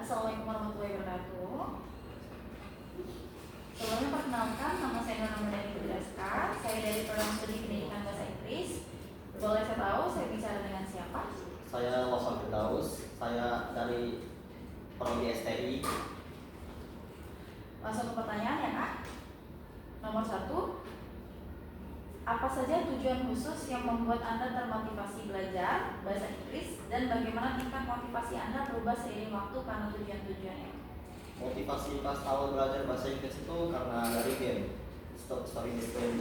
Assalamualaikum warahmatullahi wabarakatuh. Sebelumnya perkenalkan, nama saya Nur Ramadhani Putraska. Saya dari program studi pendidikan bahasa Inggris. Boleh saya tahu saya bicara dengan siapa? Saya Lawson Firdaus, saya dari Prodi STI. Langsung ke pertanyaan ya Kak. Nomor 1, apa saja tujuan khusus yang membuat Anda termotivasi belajar bahasa Inggris dan bagaimana tingkat motivasi Anda berubah seiring waktu karena tujuan-tujuannya? Motivasi pas awal belajar bahasa Inggris itu karena dari game Story Game.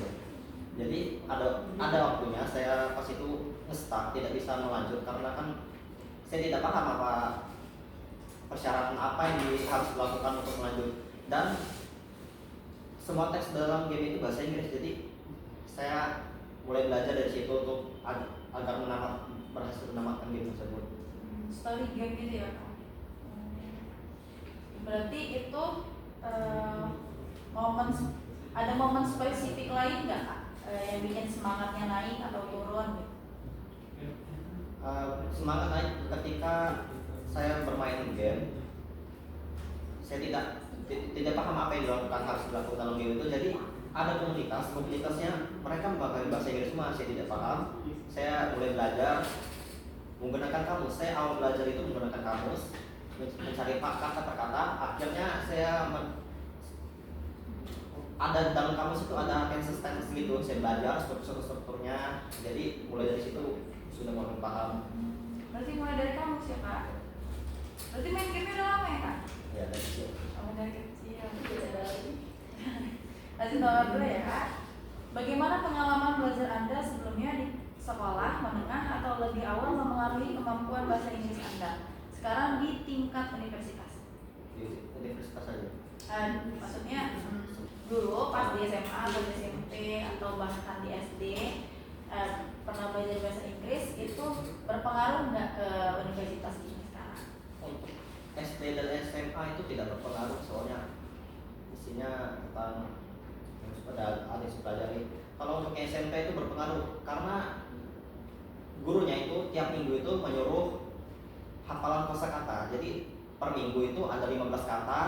Jadi ada waktunya saya pas itu nge-stuck, tidak bisa melanjut karena kan saya tidak paham apa persyaratan apa yang harus dilakukan untuk melanjut, dan semua teks dalam game itu bahasa Inggris. Jadi saya mulai belajar dari situ untuk agar berhasil menamatkan game tersebut. Story game gitu ya Kak? Berarti itu ada momen spesifik lain nggak Kak yang bikin semangatnya naik atau turun gitu? Semangat naik ketika saya bermain game. Saya tidak paham apa yang harus dilakukan dalam game itu. Jadi ada komunitasnya mereka memakai bahasa Inggris semua. Saya tidak paham. Saya mulai belajar menggunakan kamus. Saya awal belajar itu menggunakan kamus, mencari kata per kata. Akhirnya saya ada dalam kamus itu ada tense gitu. Saya belajar strukturnya. Jadi mulai dari situ sudah mulai paham. Berarti mulai dari kamus ya Kak? Berarti main game udah lama ya Kak? Ya, dari kecil. Dari kecil. Lanjut nomor 2 ya Kak. Bagaimana pengalaman belajar Anda sebelumnya di sekolah, menengah, atau lebih awal memengaruhi kemampuan bahasa Inggris Anda sekarang di tingkat universitas? Di universitas saja. Maksudnya dulu pas di SMA atau di SMP atau bahkan di SD pernah belajar bahasa Inggris, itu berpengaruh nggak ke universitas ini sekarang? Untuk SD dan SMA itu tidak berpengaruh, soalnya isinya tentang yang sudah ada pelajari. Kalau untuk SMP itu berpengaruh karena gurunya itu tiap minggu itu menyuruh hafalan kosakata. Jadi per minggu itu ada 15 kata,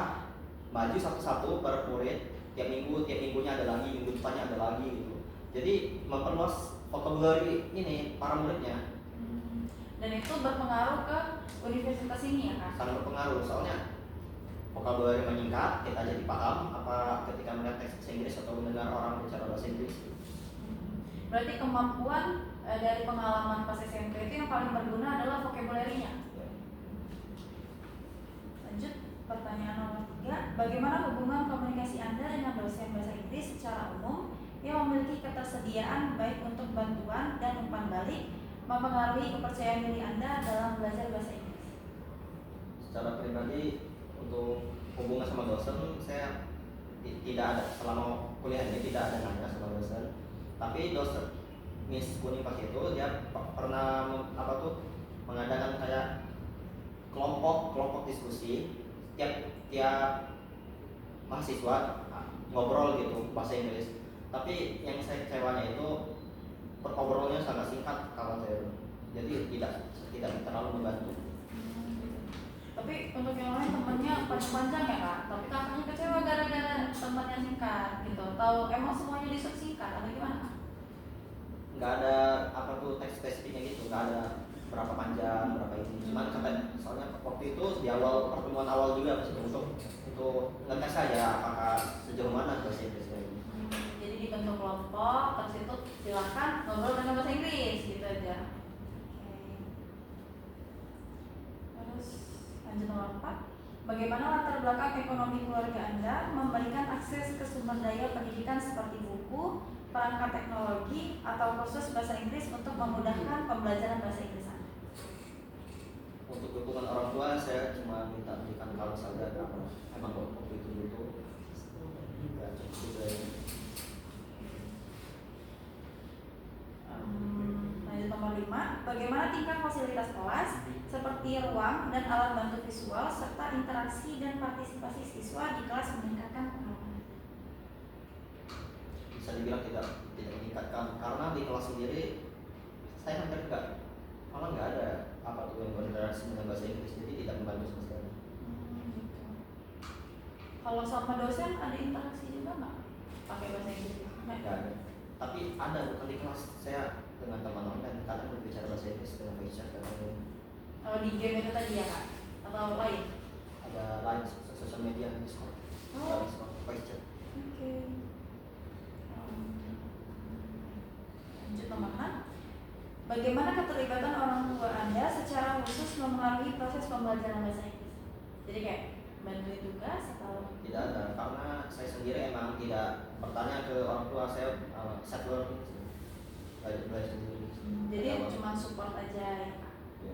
maju satu-satu per murid. Tiap minggunya ada lagi, minggu depannya ada lagi gitu. Jadi memperluas vocabulary ini para muridnya. Dan itu berpengaruh ke universitas ini ya Kak? Sangat berpengaruh, soalnya vocabulary meningkat, kita jadi paham apa ketika melihat teks bahasa Inggris atau mendengar orang bicara bahasa Inggris. Berarti kemampuan dari pengalaman pas SMP itu yang paling berguna adalah vocabulary-nya. Lanjut pertanyaan nomor 3, bagaimana hubungan komunikasi Anda dengan dosen bahasa Inggris secara umum yang memiliki ketersediaan baik untuk bantuan dan umpan balik mempengaruhi kepercayaan diri Anda dalam belajar bahasa Inggris? Secara pribadi untuk hubungan sama dosen, saya tidak ada, selama kuliah ini tidak ada nanya sama dosen. Tapi dosen Miss Kuning pas itu dia pernah mengadakan kayak kelompok diskusi. Tiap mahasiswa ngobrol gitu bahasa Inggris. Tapi yang saya kecewanya itu obrolnya sangat singkat kalau saya. Jadi tidak terlalu membantu. Tapi untuk yang lain temannya panjang ya Kak, tapi kakaknya kecewa gara-gara temannya singkat gitu. Tahu emang semuanya disingkat atau gimana Kak? Nggak ada teks spesifiknya gitu, nggak ada berapa panjang berapa ini. Cuman soalnya waktu itu di awal pertemuan awal juga untuk ngetes saja apakah sejauh mana bahasa Inggrisnya ini. Jadi dibentuk kelompok, terus itu silahkan ngobrol dengan bahasa Inggris gitu aja. Terus lanjut nomor 4, bagaimana latar belakang ekonomi keluarga Anda memberikan akses ke sumber daya pendidikan seperti buku, perangkat teknologi, atau kursus bahasa Inggris untuk memudahkan pembelajaran bahasa Inggris Anda? Untuk dukungan orang tua, saya cuma minta berikan kalau saja emang waktu itu butuh. Ya, cukup juga ya. Lanjut nomor 5, bagaimana tingkat fasilitas kelas seperti ruang dan alat bantu visual serta interaksi dan partisipasi siswa di kelas meningkatkan pengalaman? Bisa dibilang tidak meningkatkan, karena di kelas sendiri saya hampir malah nggak ada yang berinteraksi dengan bahasa Inggris, jadi tidak membantu sama sekali. Kalau sama dosen ada interaksi juga nggak pakai bahasa Inggris? Nggak ada. Tapi ada bukan di kelas, saya dengan teman online kadang berbicara bahasa Inggris dengan voice chat kadang Kalau di game itu tadi ya kak? Atau lain? ada lain sosial media Discord, Oh. Discord voice chat. Oke. Lanjut nomor 6. Bagaimana keterlibatan orang tua Anda secara khusus mempengaruhi proses pembelajaran bahasa Inggris? Jadi kayak bantuin tugas atau? Tidak ada, karena saya sendiri emang tidak bertanya ke orang tua, saya self learning sih. Belajar sendiri. Jadi cuma support aja ya kak? Ya.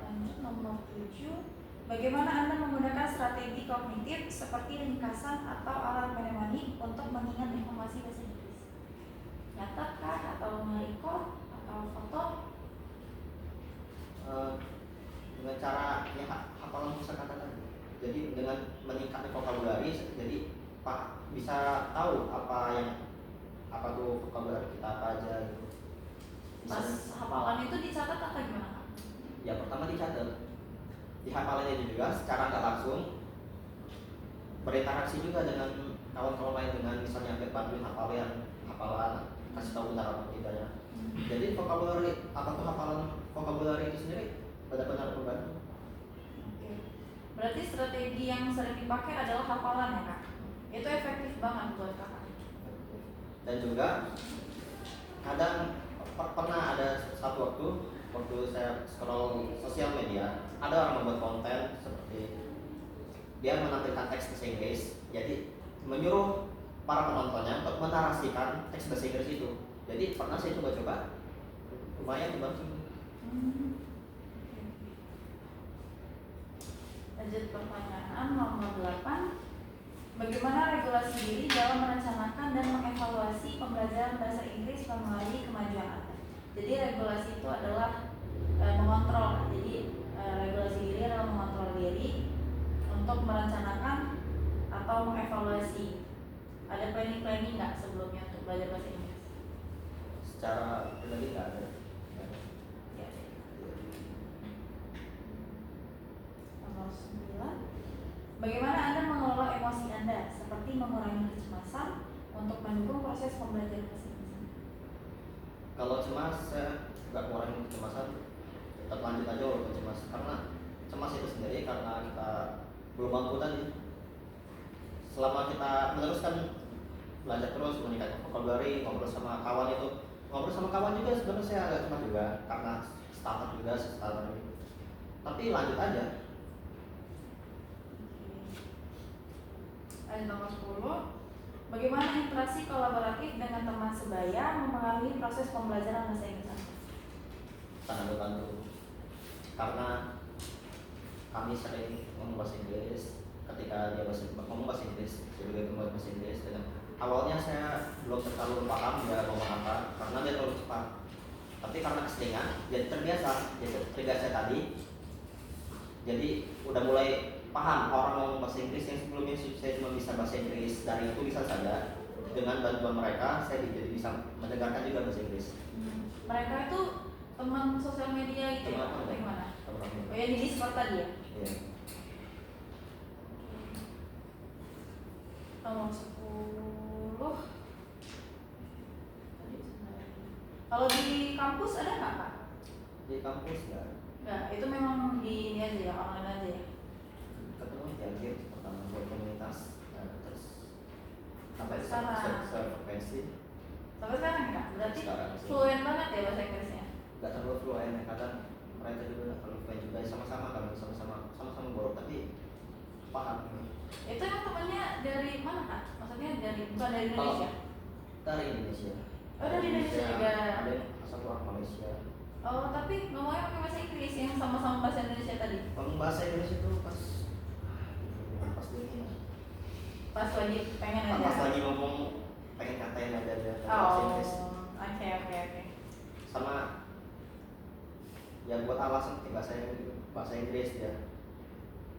Lanjut nomor 7. Bagaimana Anda menggunakan strategi kognitif seperti ringkasan atau alat mnemonik untuk mengingat informasi bahasa Inggris? Nyatetkan atau merecord atau foto? Dengan cara ya hafalan kosakata tadi. Jadi dengan meningkatkan vocabulary, jadi Pak bisa tahu apa tuh vocabulary kita apa aja gitu. Pas hafalan itu dicatat atau gimana kak? Ya pertama dicatat, di hafalannya juga secara nggak langsung berinteraksi juga dengan kawan-kawan lain, dengan misalnya bantuin hafalan kasih tahu benar apa tidaknya. Jadi vocabulary apa tuh hafalan vocabulary itu sendiri benar-benar membantu. Oke. Berarti strategi yang sering dipakai adalah hafalan ya kak? Itu efektif banget buat kakak. Dan juga kadang pernah ada satu waktu saya scroll sosial media, ada orang membuat konten seperti dia menampilkan teks bahasa Inggris, jadi menyuruh para penontonnya untuk menarasikan teks bahasa Inggris itu. Jadi pernah saya coba-coba, lumayan membantu. Lanjut pertanyaan nomor 8. Bagaimana regulasi diri dalam merencanakan dan mengevaluasi pembelajaran bahasa Inggris melalui kemajuan Anda? Jadi regulasi itu adalah mengontrol. Jadi regulasi diri adalah mengontrol diri untuk merencanakan atau mengevaluasi. Ada planning nggak sebelumnya untuk belajar bahasa Inggris? Secara pribadi nggak ada. Ya. Nomor 9. Bagaimana Anda mengelola emosi Anda seperti mengurangi kecemasan untuk mendukung proses pembelajaran bahasa Inggris? Kalau cemas, saya nggak mengurangi kecemasan, tetap lanjut aja walaupun cemas, karena cemas itu sendiri karena kita belum mampu tadi. Selama kita meneruskan belajar terus, meningkatkan vocabulary, ngobrol sama kawan juga sebenarnya saya agak cemas juga karena starter gitu. Tapi lanjut aja. Nomor 10. Bagaimana interaksi kolaboratif dengan teman sebaya mempengaruhi proses pembelajaran bahasa Inggris Anda? Sangat membantu, karena kami sering ngomong bahasa Inggris. Ketika dia ngomong bahasa Inggris, saya juga ngomong bahasa Inggris. Dan awalnya saya belum terlalu paham dia ngomong apa, karena dia terlalu cepat. Tapi karena keseringan, jadi terbiasa tadi. Jadi udah mulai paham orang ngomong bahasa Inggris yang sebelumnya saya cuma bisa bahasa Inggris dari tulisan saja. Dengan bantuan mereka, saya jadi bisa mendengarkan juga bahasa Inggris. Mereka itu teman sosial media gitu ya? Atau gimana? Oh ya, di Discord tadi ya? Iya. Nomor 10. Kalau di kampus ada nggak kak? Di kampus nggak. Nggak, itu memang di ini aja ya, online aja ya? Ketemu di akhir pertama buat komunitas, terus sampai Sekarang. frekuensi. Sampai sekarang ya kak? Berarti Sekarang sih. fluent banget ya bahasa Inggrisnya? Nggak terlalu fluent, kadang mereka juga nggak terlalu fluent juga, sama-sama borok tapi paham. Itu emang temannya dari mana kak? Maksudnya bukan dari Indonesia? Dari Indonesia. Oh, dari Indonesia juga. Ada yang satu orang Malaysia. Oh, tapi ngomongnya pakai bahasa Inggris yang sama-sama bahasa Indonesia tadi? Ngomong bahasa Inggris itu pas ini. Pas lagi pengen aja? Pas lagi ngomong pengen katain aja bahasa Oh, Inggris. oke. Sama ya buat alasan bahasa Inggris ya.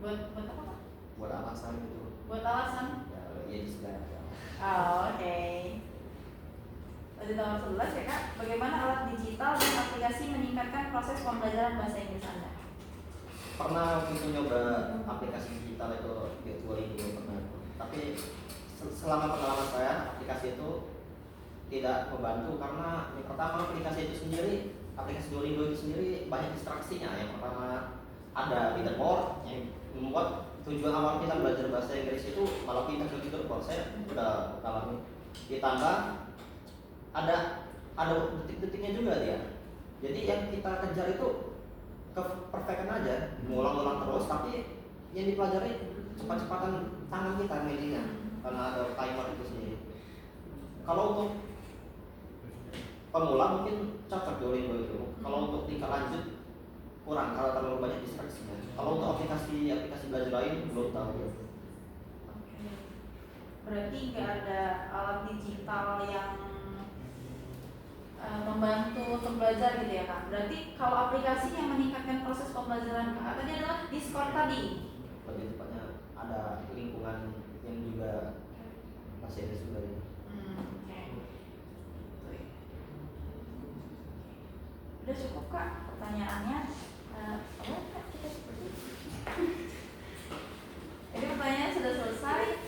Buat apa kak? Buat alasan gitu. Buat alasan? Ya di sebelah. Oh, oke. Lanjut nomor 11 ya kak. Bagaimana alat digital dan aplikasi meningkatkan proses pembelajaran bahasa Inggris Anda? pernah waktu itu nyoba aplikasi digital itu Duolingo pernah, tapi selama pengalaman saya aplikasi itu tidak membantu karena yang pertama aplikasi Duolingo itu sendiri banyak distraksinya. Yang pertama ada leaderboard yang membuat tujuan awal kita belajar bahasa Inggris itu malah pindah ke leaderboard. Saya udah alami. Ditambah ada detik-detiknya juga dia. Jadi yang kita kejar itu perfection aja, ngulang-ulang terus, tapi yang dipelajari cepat-cepatan tangan kita medinya karena ada timer itu sendiri. Kalau untuk pemula mungkin cocok Duolingo itu. Kalau untuk tingkat lanjut kurang, kalau terlalu banyak distraksinya. Kalau untuk aplikasi belajar lain belum tahu ya. Oke. Berarti nggak ada alat digital yang membantu untuk belajar gitu ya Kak. Berarti kalau aplikasi yang meningkatkan proses pembelajaran Kak tadi adalah Discord tadi. Lebih tepatnya ada lingkungan yang juga bahasa Inggris juga ya. Oke. Udah cukup Kak pertanyaannya. Kita seperti jadi pertanyaannya sudah selesai.